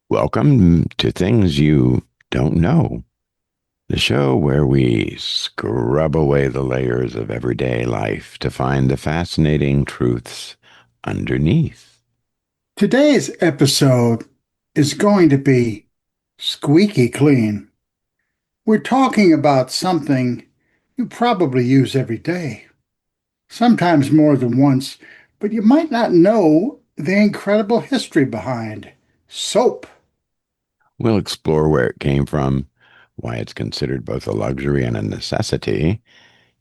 Welcome to Things You Don't Know, the show where we scrub away the layers of everyday life to find the fascinating truths underneath. Today's episode is going to be squeaky clean. We're talking about something you probably use every day, sometimes more than once, but you might not know the incredible history behind soap. We'll explore where it came from, why it's considered both a luxury and a necessity,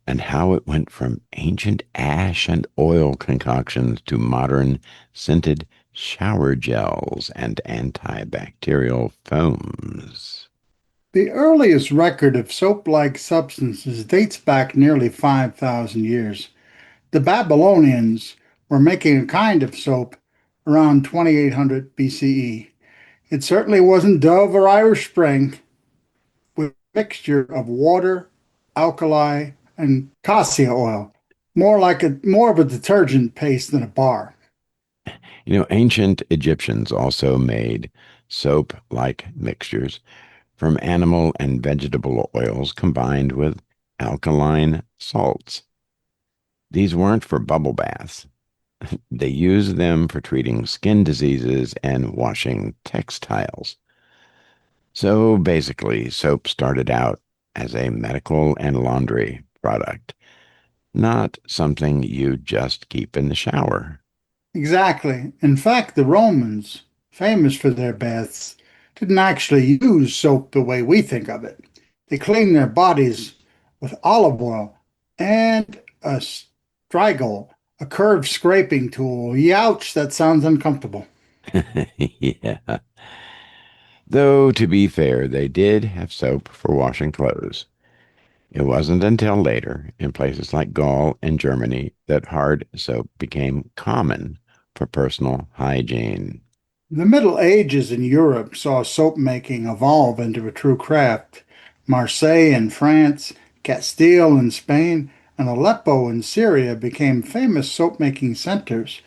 and how it went from ancient ash and oil concoctions to modern scented shower gels and antibacterial foams. The earliest record of soap-like substances dates back nearly 5,000 years. The Babylonians were making a kind of soap around 2800 BCE. It certainly wasn't Dove or Irish Spring, with a mixture of water, alkali, and cassia oil, more of a detergent paste than a bar. Ancient Egyptians also made soap like mixtures from animal and vegetable oils combined with alkaline salts. These weren't for bubble baths. They used them for treating skin diseases and washing textiles. So basically, soap started out as a medical and laundry product, not something you just keep in the shower. Exactly. In fact, the Romans, famous for their baths, didn't actually use soap the way we think of it. They cleaned their bodies with olive oil and a strigil, a curved scraping tool. Youch, that sounds uncomfortable. Yeah. Though, to be fair, they did have soap for washing clothes. It wasn't until later, in places like Gaul and Germany, that hard soap became common for personal hygiene. The Middle Ages in Europe saw soap making evolve into a true craft. Marseille in France, Castile in Spain, and Aleppo in Syria became famous soap making centers.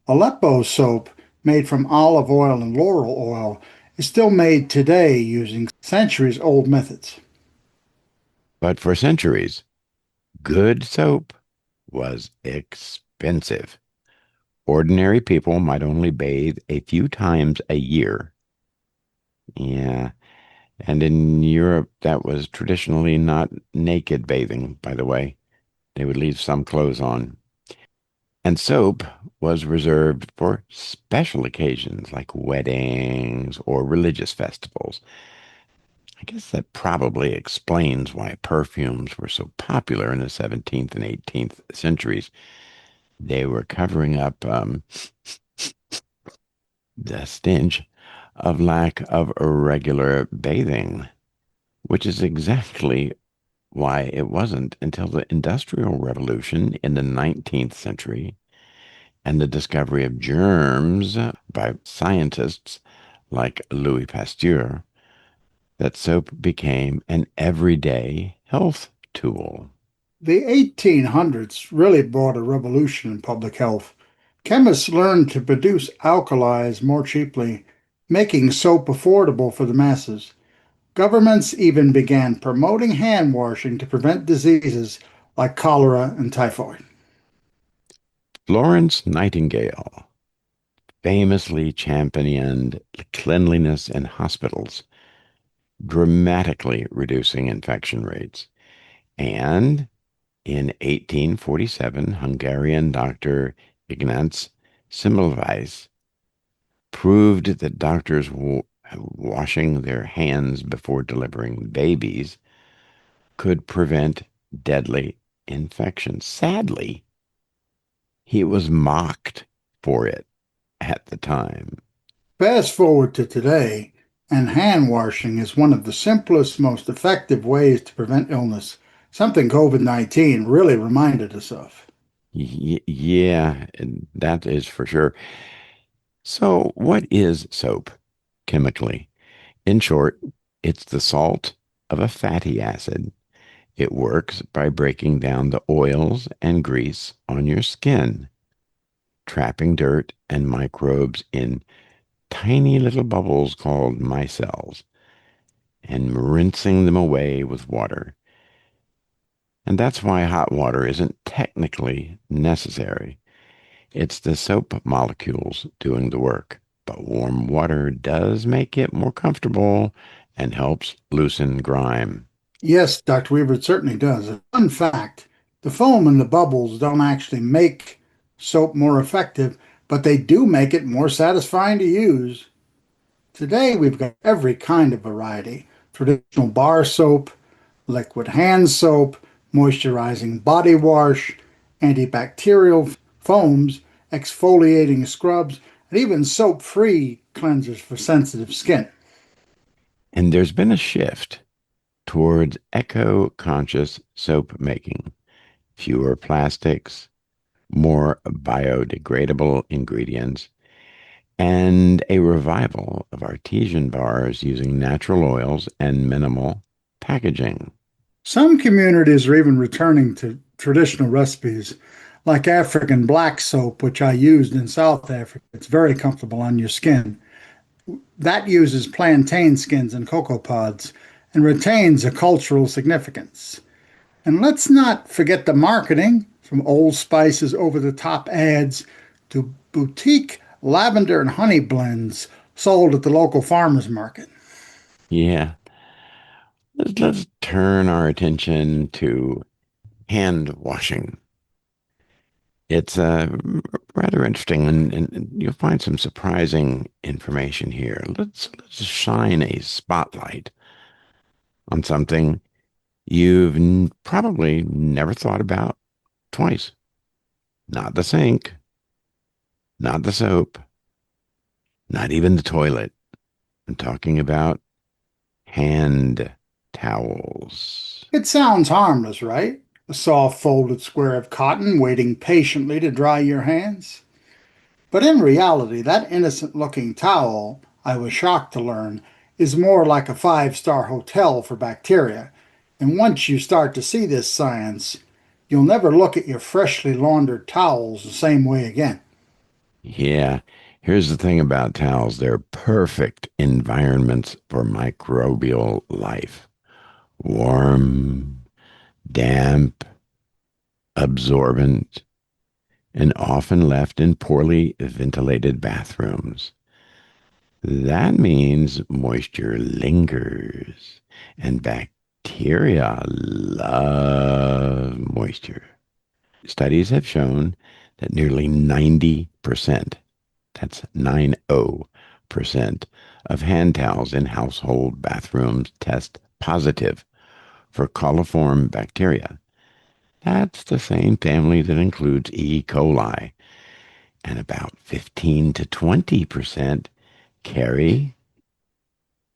Aleppo soap, made from olive oil and laurel oil, is still made today using centuries old methods. But for centuries, good soap was expensive. Ordinary people might only bathe a few times a year. Yeah, and in Europe, that was traditionally not naked bathing, by the way. They would leave some clothes on. And soap was reserved for special occasions like weddings or religious festivals. I guess that probably explains why perfumes were so popular in the 17th and 18th centuries. They were covering up the stench of lack of regular bathing, which is exactly why it wasn't until the Industrial Revolution in the 19th century and the discovery of germs by scientists like Louis Pasteur that soap became an everyday health tool. The 1800s really brought a revolution in public health. Chemists learned to produce alkalis more cheaply, making soap affordable for the masses. Governments even began promoting hand washing to prevent diseases like cholera and typhoid. Florence Nightingale famously championed cleanliness in hospitals, dramatically reducing infection rates. And in 1847, Hungarian doctor Ignaz Semmelweis proved that doctors washing their hands before delivering babies could prevent deadly infections. Sadly, he was mocked for it at the time. Fast forward to today, and hand washing is one of the simplest, most effective ways to prevent illness, something COVID-19 really reminded us of. Yeah, that is for sure. So, what is soap chemically? In short, it's the salt of a fatty acid. It works by breaking down the oils and grease on your skin, trapping dirt and microbes in tiny little bubbles called micelles and rinsing them away with water. And that's why hot water isn't technically necessary. It's the soap molecules doing the work. But warm water does make it more comfortable and helps loosen grime. Yes, Dr. Weaver, it certainly does. A fun fact, the foam and the bubbles don't actually make soap more effective, but they do make it more satisfying to use. Today, we've got every kind of variety: traditional bar soap, liquid hand soap, moisturizing body wash, antibacterial foams, exfoliating scrubs, and even soap free cleansers for sensitive skin. And there's been a shift towards eco-conscious soap making. Fewer plastics, more biodegradable ingredients, and a revival of artesian bars using natural oils and minimal packaging. Some communities are even returning to traditional recipes, like African black soap, which I used in South Africa. It's very comfortable on your skin. That uses plantain skins and cocoa pods and retains a cultural significance. And let's not forget the marketing, from Old Spice's over the top ads to boutique lavender and honey blends sold at the local farmers market. Yeah, let's turn our attention to hand washing. It's rather interesting, and you'll find some surprising information here. Let's shine a spotlight on something you've probably never thought about twice. Not the sink, not the soap, not even the toilet. I'm talking about hand towels. It sounds harmless, right? A soft folded square of cotton waiting patiently to dry your hands. But in reality, that innocent looking towel, I was shocked to learn, is more like a five-star hotel for bacteria. And once you start to see this science, you'll never look at your freshly laundered towels the same way again. Yeah, here's the thing about towels. They're perfect environments for microbial life. Warm, damp, absorbent, and often left in poorly ventilated bathrooms. That means moisture lingers, and bacteria love moisture. Studies have shown that nearly 90%, that's 90%, of hand towels in household bathrooms test positive for coliform bacteria. That's the same family that includes E. coli, and about 15 to 20% carry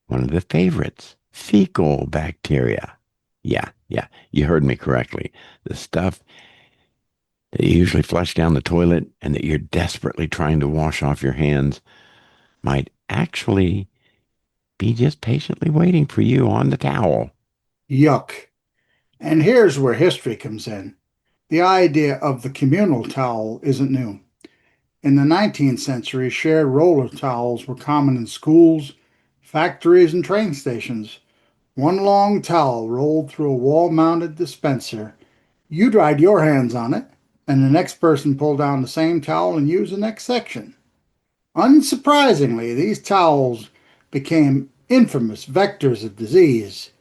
one of the favorites, fecal bacteria. Yeah, you heard me correctly. The stuff that you usually flush down the toilet and that you're desperately trying to wash off your hands might actually be just patiently waiting for you on the towel. Yuck. And here's where history comes in. The idea of the communal towel isn't new. In the 19th century, shared roller towels were common in schools, factories, and train stations. One long towel rolled through a wall mounted dispenser. You dried your hands on it, and the next person pulled down the same towel and used the next section. Unsurprisingly, these towels became infamous vectors of disease.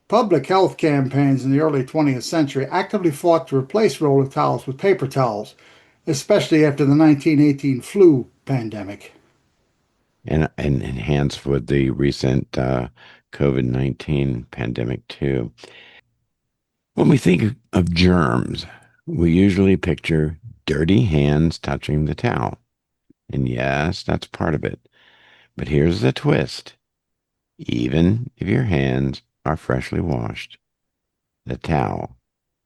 Public health campaigns in the early 20th century actively fought to replace roller towels with paper towels, especially after the 1918 flu pandemic. And enhanced with the recent COVID-19 pandemic, too. When we think of germs, we usually picture dirty hands touching the towel. And yes, that's part of it. But here's the twist. Even if your hands are freshly washed, the towel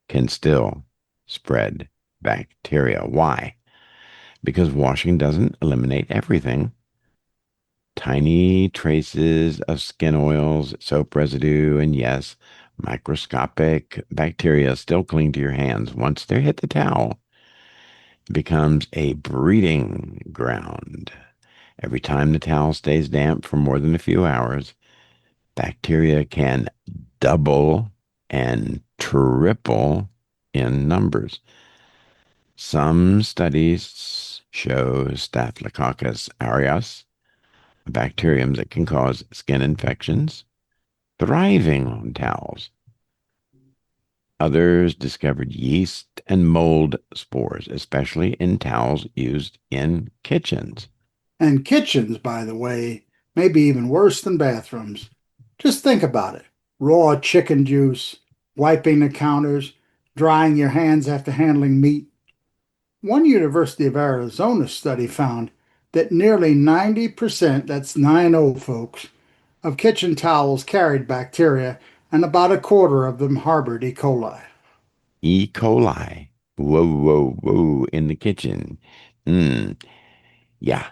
can still spread bacteria. Why? Because washing doesn't eliminate everything. Tiny traces of skin oils, soap residue, and yes, microscopic bacteria still cling to your hands. Once they hit the towel, it becomes a breeding ground. Every time the towel stays damp for more than a few hours, bacteria can double and triple in numbers. Some studies show Staphylococcus aureus, a bacterium that can cause skin infections, thriving on towels. Others discovered yeast and mold spores, especially in towels used in kitchens. And kitchens, by the way, may be even worse than bathrooms. Just think about it. Raw chicken juice, wiping the counters, drying your hands after handling meat. One University of Arizona study found that nearly 90%, that's 90 folks, of kitchen towels carried bacteria and about a quarter of them harbored E. coli. E. coli. Whoa, whoa, whoa, in the kitchen. Mm, yeah.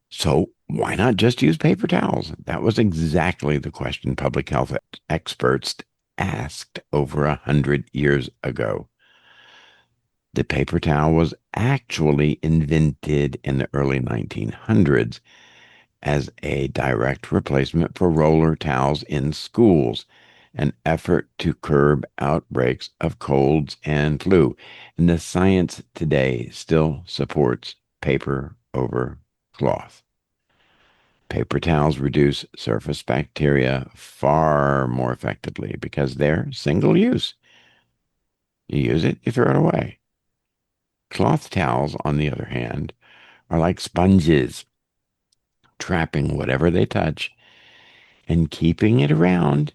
So why not just use paper towels? That was exactly the question public health experts asked over 100 years ago. The paper towel was actually invented in the early 1900s as a direct replacement for roller towels in schools, an effort to curb outbreaks of colds and flu. And the science today still supports paper over cloth. Paper towels reduce surface bacteria far more effectively because they're single use. You use it, you throw it away. Cloth towels, on the other hand, are like sponges, trapping whatever they touch and keeping it around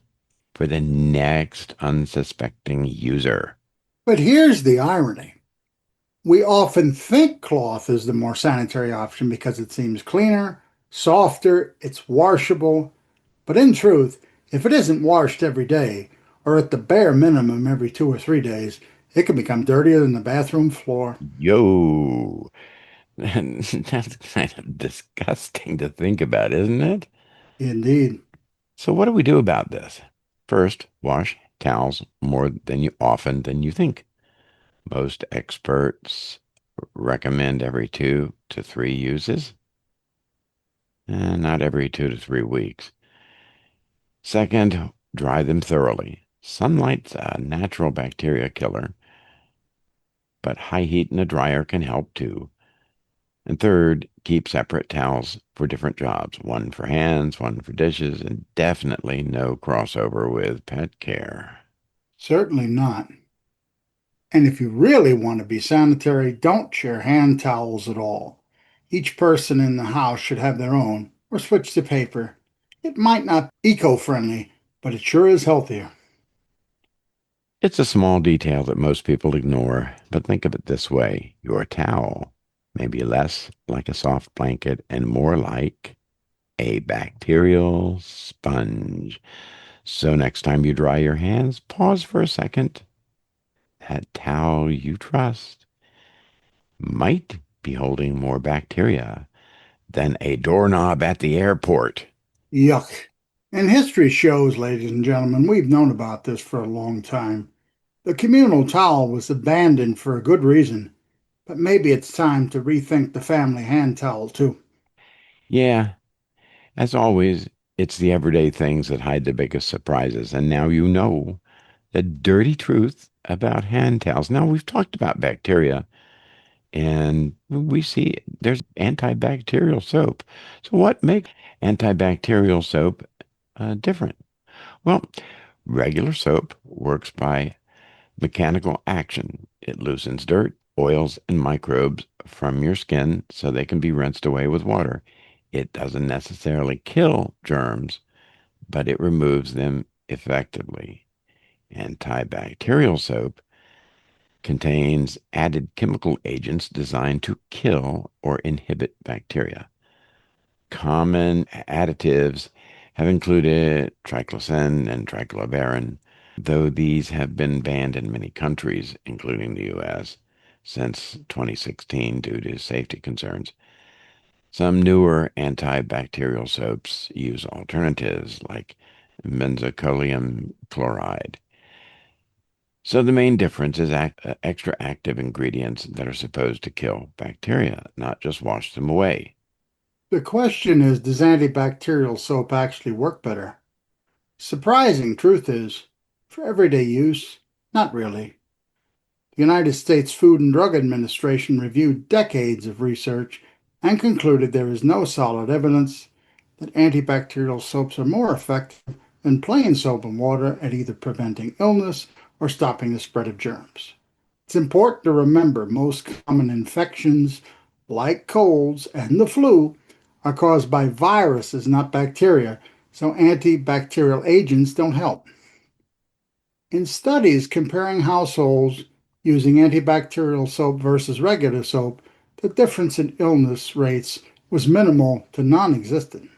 for the next unsuspecting user. But here's the irony. We often think cloth is the more sanitary option because it seems cleaner, softer, it's washable. But in truth, if it isn't washed every day, or at the bare minimum every 2 or 3 days, it can become dirtier than the bathroom floor. Yo, that's kind of disgusting to think about, isn't it? Indeed. So, what do we do about this? First, wash towels more than you often than you think. Most experts recommend every 2 to 3 uses, and not every 2 to 3 weeks. Second, dry them thoroughly. Sunlight's a natural bacteria killer, but high heat in a dryer can help too. And third, keep separate towels for different jobs, one for hands, one for dishes, and definitely no crossover with pet care. Certainly not. And if you really want to be sanitary, don't share hand towels at all. Each person in the house should have their own, or switch to paper. It might not be eco-friendly, but it sure is healthier. It's a small detail that most people ignore, but think of it this way. Your towel may be less like a soft blanket and more like a bacterial sponge. So next time you dry your hands, pause for a second. That towel you trust might be holding more bacteria than a doorknob at the airport. Yuck. And history shows, ladies and gentlemen, we've known about this for a long time. The communal towel was abandoned for a good reason, but maybe it's time to rethink the family hand towel too. Yeah, as always, it's the everyday things that hide the biggest surprises. And now you know the dirty truth about hand towels. Now, we've talked about bacteria and we see there's antibacterial soap. So, what makes antibacterial soap different? Well, regular soap works by mechanical action. It loosens dirt, oils, and microbes from your skin so they can be rinsed away with water. It doesn't necessarily kill germs, but it removes them effectively. Antibacterial soap contains added chemical agents designed to kill or inhibit bacteria. Common additives have included triclosan and triclovarin, though these have been banned in many countries, including the US, since 2016 due to safety concerns. Some newer antibacterial soaps use alternatives like benzoyl chloride. So the main difference is extra active ingredients that are supposed to kill bacteria, not just wash them away. The question is, does antibacterial soap actually work better? Surprising truth is, for everyday use, not really. The United States Food and Drug Administration reviewed decades of research and concluded there is no solid evidence that antibacterial soaps are more effective than plain soap and water at either preventing illness or stopping the spread of germs. It's important to remember most common infections, like colds and the flu, are caused by viruses, not bacteria, so antibacterial agents don't help. In studies comparing households using antibacterial soap versus regular soap, the difference in illness rates was minimal to non existent.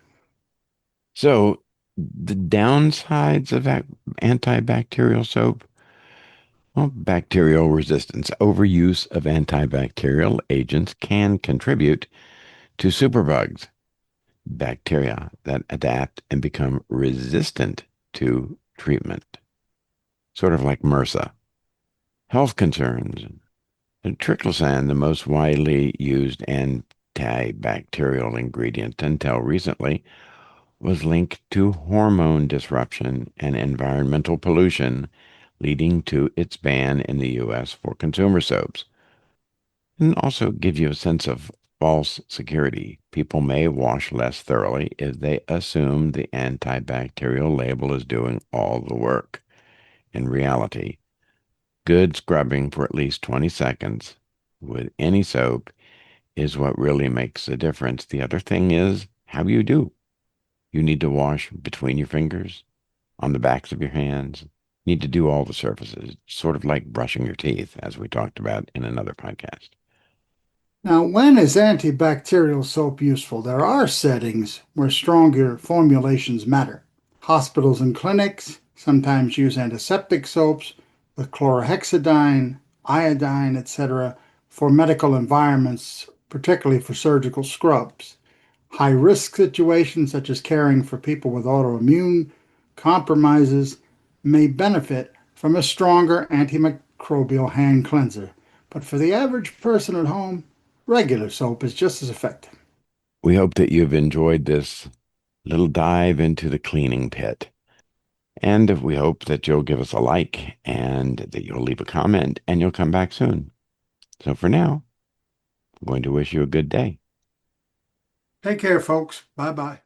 So, the downsides of antibacterial soap, well, bacterial resistance. Overuse of antibacterial agents can contribute to superbugs, bacteria that adapt and become resistant to treatment, sort of like MRSA. Health concerns. And triclosan, the most widely used antibacterial ingredient until recently, was linked to hormone disruption and environmental pollution, leading to its ban in the U.S. for consumer soaps. And also give you a sense of false security. People may wash less thoroughly if they assume the antibacterial label is doing all the work. In reality, good scrubbing for at least 20 seconds with any soap is what really makes a difference. The other thing is how you do. You need to wash between your fingers, on the backs of your hands. You need to do all the surfaces, sort of like brushing your teeth, as we talked about in another podcast. Now, when is antibacterial soap useful? There are settings where stronger formulations matter. Hospitals and clinics sometimes use antiseptic soaps with chlorhexidine, iodine, etc., for medical environments, particularly for surgical scrubs. High risk situations, such as caring for people with autoimmune compromises, may benefit from a stronger antimicrobial hand cleanser. But for the average person at home, regular soap is just as effective. We hope that you've enjoyed this little dive into the cleaning pit. And we hope that you'll give us a like and that you'll leave a comment and you'll come back soon. So for now, I'm going to wish you a good day. Take care, folks. Bye bye.